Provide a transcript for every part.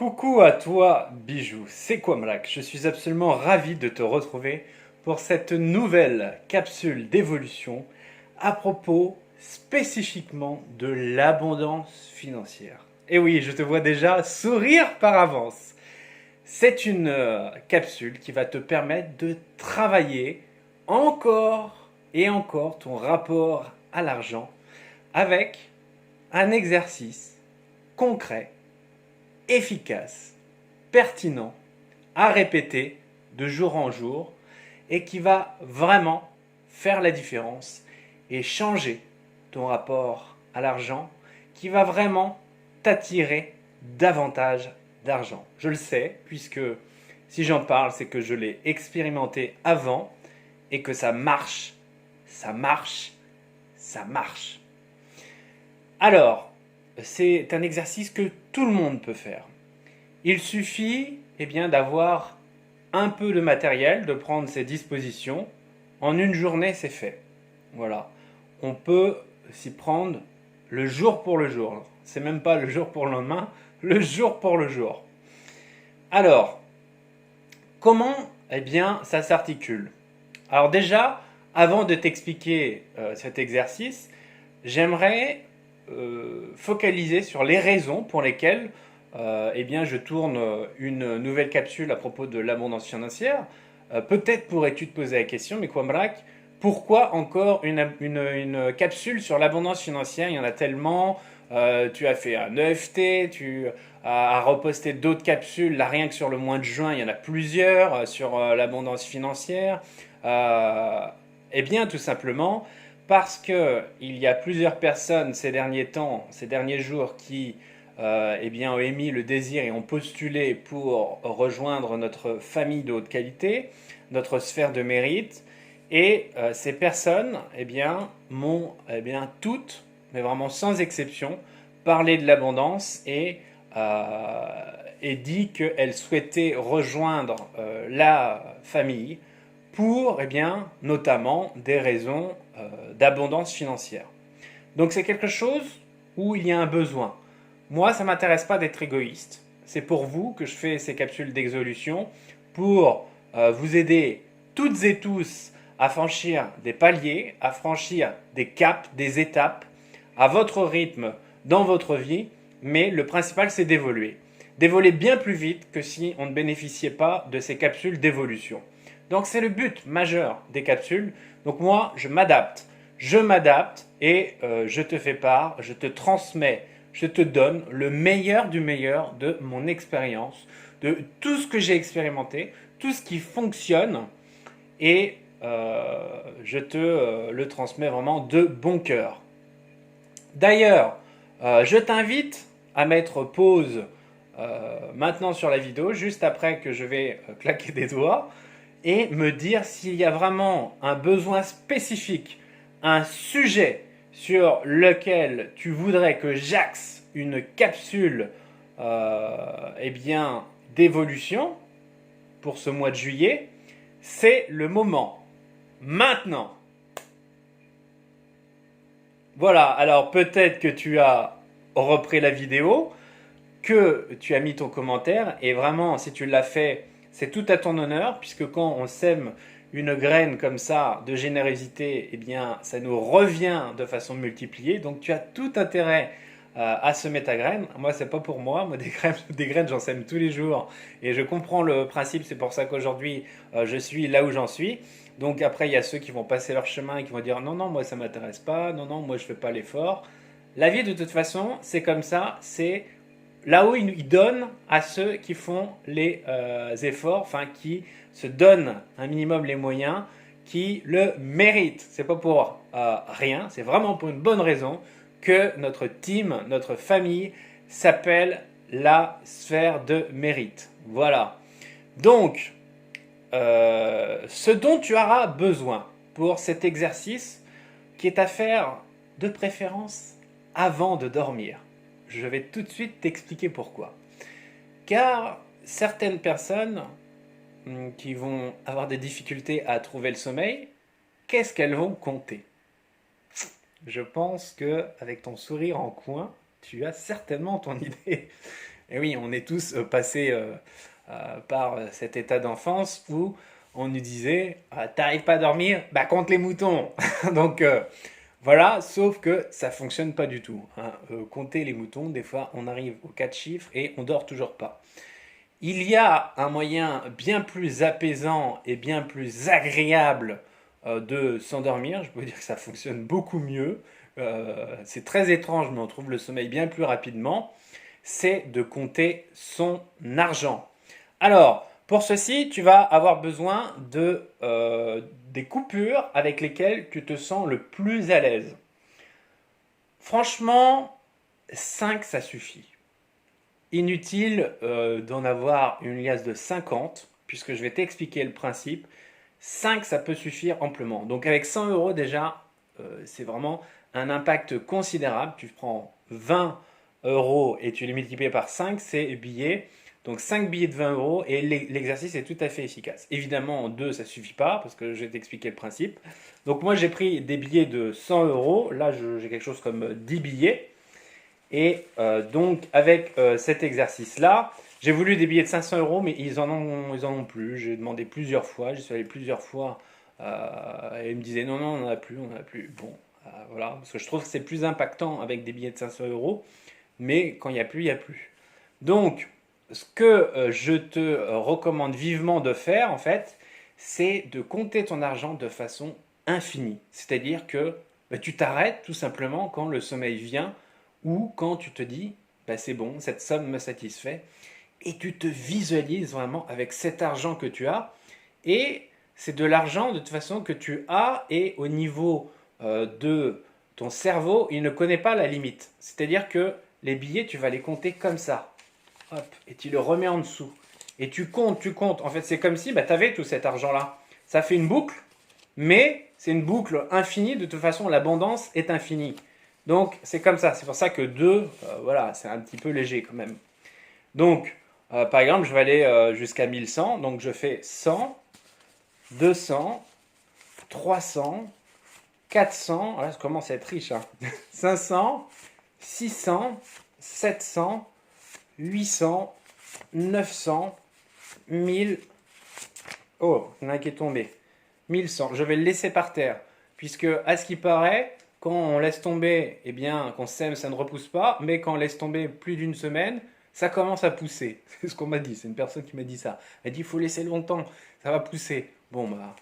Coucou à toi, bijou, c'est Quamrak. Je suis absolument ravi de te retrouver pour cette nouvelle capsule d'évolution à propos spécifiquement de l'abondance financière. Et oui, je te vois déjà sourire par avance. C'est une capsule qui va te permettre de travailler encore et encore ton rapport à l'argent avec un exercice concret, efficace, pertinent, à répéter de jour en jour et qui va vraiment faire la différence et changer ton rapport à l'argent, qui va vraiment t'attirer davantage d'argent. Je le sais, puisque si j'en parle, c'est que je l'ai expérimenté avant et que ça marche, ça marche, ça marche. Alors, c'est un exercice que tout le monde peut faire. Il suffit d'avoir un peu de matériel, de prendre ses dispositions. En une journée, c'est fait. Voilà. On peut s'y prendre le jour pour le jour. C'est même pas le jour pour le lendemain, le jour pour le jour. Alors, comment ça s'articule? Alors déjà, avant de t'expliquer cet exercice, j'aimerais focaliser sur les raisons pour lesquelles je tourne une nouvelle capsule à propos de l'abondance financière. Peut-être pourrais-tu te poser la question, mais Quamrak, pourquoi encore une capsule sur l'abondance financière? Il y en a tellement. Tu as fait un EFT, tu as reposté d'autres capsules. Là, rien que sur le mois de juin, il y en a plusieurs sur l'abondance financière. Tout simplement parce que il y a plusieurs personnes ces derniers temps, ces derniers jours, qui ont émis le désir et ont postulé pour rejoindre notre famille de haute qualité, notre sphère de mérite. Et ces personnes m'ont toutes, mais vraiment sans exception, parlé de l'abondance et dit qu'elles souhaitaient rejoindre la famille pour notamment des raisons d'abondance financière. Donc c'est quelque chose où il y a un besoin. Moi, ça ne m'intéresse pas d'être égoïste. C'est pour vous que je fais ces capsules d'exolution pour vous aider toutes et tous à franchir des paliers, à franchir des caps, des étapes, à votre rythme dans votre vie. Mais le principal, c'est d'évoluer. D'évoluer bien plus vite que si on ne bénéficiait pas de ces capsules d'évolution. Donc c'est le but majeur des capsules. Donc moi, je m'adapte et je te fais part, je te transmets, je te donne le meilleur du meilleur de mon expérience, de tout ce que j'ai expérimenté, tout ce qui fonctionne et je te le transmets vraiment de bon cœur. D'ailleurs, je t'invite à mettre pause maintenant sur la vidéo, juste après que je vais claquer des doigts, et me dire s'il y a vraiment un besoin spécifique, un sujet sur lequel tu voudrais que j'axe une capsule d'évolution pour ce mois de juillet. C'est le moment. Maintenant. Voilà, alors peut-être que tu as repris la vidéo, que tu as mis ton commentaire, et vraiment, si tu l'as fait, c'est tout à ton honneur, puisque quand on sème une graine comme ça de générosité, ça nous revient de façon multipliée. Donc tu as tout intérêt à semer ta graine. Moi, c'est pas pour moi. Moi, des graines, j'en sème tous les jours. Et je comprends le principe. C'est pour ça qu'aujourd'hui, je suis là où j'en suis. Donc après, il y a ceux qui vont passer leur chemin et qui vont dire non, non, moi, ça m'intéresse pas. Non, non, moi, je fais pas l'effort. La vie, de toute façon, c'est comme ça. C'est là où il donne à ceux qui font les efforts, enfin qui se donnent un minimum les moyens, qui le méritent. C'est pas pour rien, c'est vraiment pour une bonne raison que notre team, notre famille s'appelle la sphère de mérite. Voilà. Donc, ce dont tu auras besoin pour cet exercice, qui est à faire de préférence avant de dormir. Je vais tout de suite t'expliquer pourquoi. Car certaines personnes qui vont avoir des difficultés à trouver le sommeil, qu'est-ce qu'elles vont compter? Je pense que avec ton sourire en coin, tu as certainement ton idée. Et oui, on est tous passés par cet état d'enfance où on nous disait t'arrives pas à dormir, bah compte les moutons. Donc voilà, sauf que ça fonctionne pas du tout, hein. Compter les moutons, des fois on arrive aux 4 chiffres et on dort toujours pas. Il y a un moyen bien plus apaisant et bien plus agréable de s'endormir. Je peux vous dire que ça fonctionne beaucoup mieux. C'est très étrange, mais on trouve le sommeil bien plus rapidement. C'est de compter son argent. Alors, pour ceci, tu vas avoir besoin des coupures avec lesquelles tu te sens le plus à l'aise. Franchement, 5 ça suffit. Inutile d'en avoir une liasse de 50, puisque je vais t'expliquer le principe. 5 ça peut suffire amplement. Donc avec 100 euros déjà, c'est vraiment un impact considérable. Tu prends 20 euros et tu les multiplies par 5, c'est billets. Donc 5 billets de 20 euros et l'exercice est tout à fait efficace. Évidemment, en 2, ça ne suffit pas parce que je vais t'expliquer le principe. Donc moi, j'ai pris des billets de 100 euros. Là, j'ai quelque chose comme 10 billets. Et donc, avec cet exercice-là, j'ai voulu des billets de 500 euros, mais ils en ont plus. J'ai demandé plusieurs fois, j'y suis allé plusieurs fois. Et ils me disaient non, non, on n'en a plus, on n'en a plus. Bon, voilà, parce que je trouve que c'est plus impactant avec des billets de 500 euros, mais quand il n'y a plus, il n'y a plus. Donc, ce que je te recommande vivement de faire, en fait, c'est de compter ton argent de façon infinie. C'est-à-dire que bah, tu t'arrêtes tout simplement quand le sommeil vient ou quand tu te dis, bah, c'est bon, cette somme me satisfait, et tu te visualises vraiment avec cet argent que tu as, et c'est de l'argent de toute façon que tu as, et au niveau de ton cerveau, il ne connaît pas la limite. C'est-à-dire que les billets, tu vas les compter comme ça. Hop, et tu le remets en dessous. Et tu comptes, tu comptes. En fait, c'est comme si bah, tu avais tout cet argent-là. Ça fait une boucle, mais c'est une boucle infinie. De toute façon, l'abondance est infinie. Donc, c'est comme ça. C'est pour ça que 2, voilà, c'est un petit peu léger quand même. Donc, par exemple, je vais aller jusqu'à 1100. Donc, je fais 100, 200, 300, 400. Là, je commence à être riche, hein. 500, 600, 700, 800, 900, 1000. Oh, il y en a un qui est tombé. 1100. Je vais le laisser par terre. Puisque, à ce qui paraît, quand on laisse tomber, eh bien, qu'on sème, ça ne repousse pas. Mais quand on laisse tomber plus d'une semaine, ça commence à pousser. C'est ce qu'on m'a dit. C'est une personne qui m'a dit ça. Elle dit, il faut laisser longtemps. Ça va pousser. Bon, bah,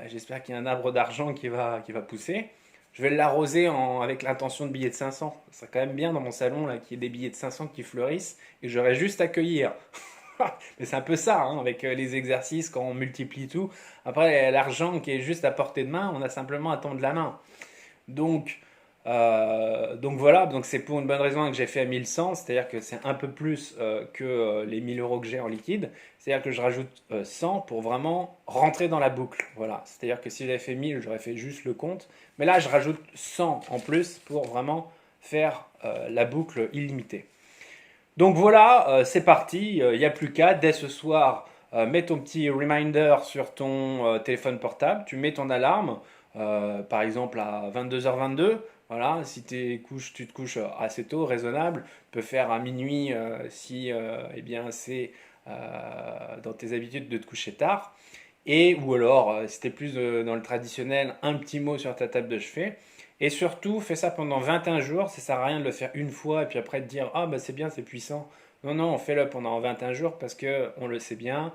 j'espère qu'il y a un arbre d'argent qui va pousser. Je vais l'arroser avec l'intention de billets de 500. Ça serait quand même bien dans mon salon là, qu'il y ait des billets de 500 qui fleurissent et j'aurais juste à cueillir. Mais c'est un peu ça, hein, avec les exercices, quand on multiplie tout. Après, l'argent qui est juste à portée de main, on a simplement à tendre la main. Donc voilà, donc c'est pour une bonne raison que j'ai fait à 1100, c'est-à-dire que c'est un peu plus que les 1000 euros que j'ai en liquide. C'est-à-dire que je rajoute 100 pour vraiment rentrer dans la boucle. Voilà, c'est-à-dire que si j'avais fait 1000, j'aurais fait juste le compte. Mais là, je rajoute 100 en plus pour vraiment faire la boucle illimitée. Donc voilà, c'est parti, il n'y a plus qu'à. Dès ce soir, mets ton petit reminder sur ton téléphone portable, tu mets ton alarme, par exemple à 22h22. Voilà, si tu te couches assez tôt, raisonnable, tu peux faire à minuit si eh bien, c'est dans tes habitudes de te coucher tard. Et ou alors, si tu es plus dans le traditionnel, un petit mot sur ta table de chevet. Et surtout, fais ça pendant 21 jours. Ça sert à rien de le faire une fois et puis après de dire ah bah c'est bien, c'est puissant. Non, non, fais-le pendant 21 jours parce que on le sait bien.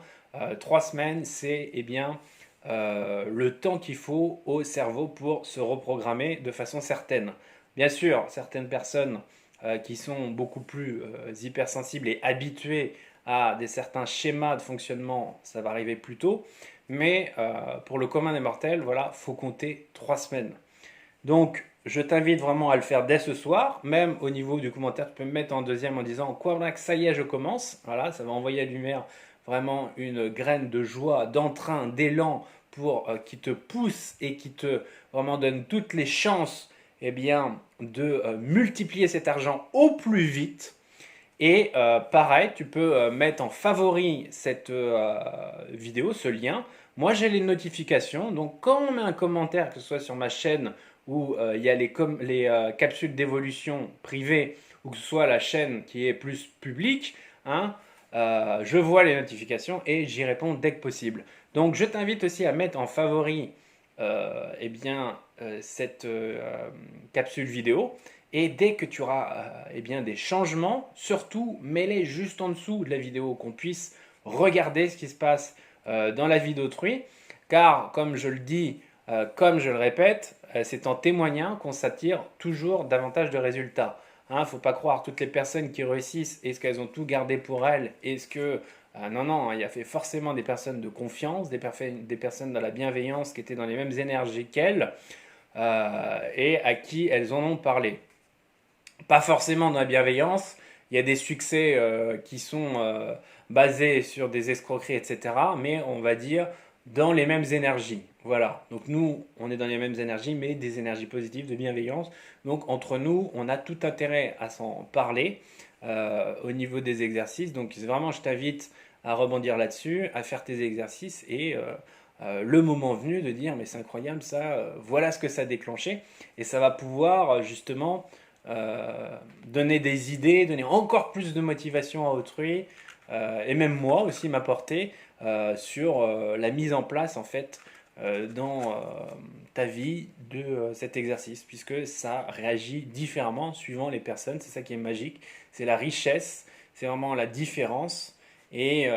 3 semaines, c'est eh bien le temps qu'il faut au cerveau pour se reprogrammer de façon certaine. Bien sûr, certaines personnes qui sont beaucoup plus hypersensibles et habituées à certains schémas de fonctionnement, ça va arriver plus tôt. Mais pour le commun des mortels, voilà, faut compter 3 semaines. Donc, je t'invite vraiment à le faire dès ce soir. Même au niveau du commentaire, tu peux me mettre en deuxième en disant quoi, ça y est, je commence. Voilà, ça va envoyer à l'univers vraiment une graine de joie, d'entrain, d'élan pour qui te pousse et qui te vraiment donne toutes les chances eh bien, de multiplier cet argent au plus vite. Et pareil, tu peux mettre en favori cette vidéo, ce lien. Moi, j'ai les notifications. Donc, quand on met un commentaire, que ce soit sur ma chaîne où il y a les capsules d'évolution privées, ou que ce soit la chaîne qui est plus publique, hein, je vois les notifications et j'y réponds dès que possible. Donc je t'invite aussi à mettre en favori eh bien, cette capsule vidéo. Et dès que tu auras eh bien, des changements, surtout mets-les juste en dessous de la vidéo, qu'on puisse regarder ce qui se passe dans la vie d'autrui. Car, comme je le dis, comme je le répète, c'est en témoignant qu'on s'attire toujours davantage de résultats. Il ne faut pas croire toutes les personnes qui réussissent, est-ce qu'elles ont tout gardé pour elles? Est-ce que... non, non, il y a fait forcément des personnes de confiance, des personnes dans la bienveillance qui étaient dans les mêmes énergies qu'elles et à qui elles en ont parlé. Pas forcément dans la bienveillance, il y a des succès qui sont basés sur des escroqueries, etc. Mais on va dire dans les mêmes énergies. Voilà. Donc nous, on est dans les mêmes énergies, mais des énergies positives, de bienveillance. Donc entre nous, on a tout intérêt à s'en parler au niveau des exercices. Donc vraiment, je t'invite à rebondir là-dessus, à faire tes exercices et le moment venu de dire mais c'est incroyable ça, voilà ce que ça a déclenché. Et ça va pouvoir justement donner des idées, donner encore plus de motivation à autrui, et même moi aussi m'apporter sur la mise en place en fait dans ta vie de cet exercice, puisque ça réagit différemment suivant les personnes. C'est ça qui est magique, c'est la richesse, c'est vraiment la différence, et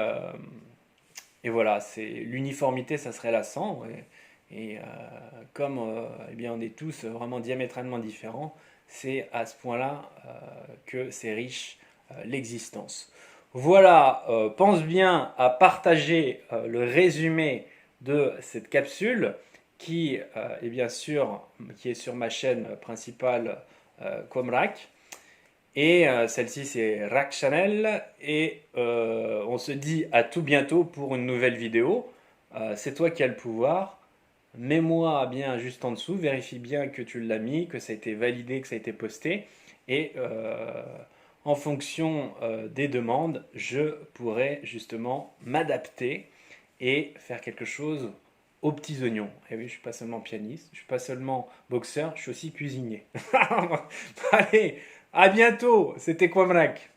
voilà, c'est l'uniformité, ça serait lassant. Et comme eh bien, on est tous vraiment diamétralement différents, c'est à ce point-là que c'est riche l'existence. Voilà, pense bien à partager le résumé de cette capsule qui est bien sûr qui est sur ma chaîne principale Comrac. Et celle-ci c'est Rack Channel. Et on se dit à tout bientôt pour une nouvelle vidéo. C'est toi qui as le pouvoir. Mets-moi bien juste en dessous, vérifie bien que tu l'as mis, que ça a été validé, que ça a été posté. Et en fonction des demandes, je pourrai justement m'adapter et faire quelque chose aux petits oignons. Et oui, je suis pas seulement pianiste, je suis pas seulement boxeur, je suis aussi cuisinier. Allez, à bientôt, c'était Quamrac.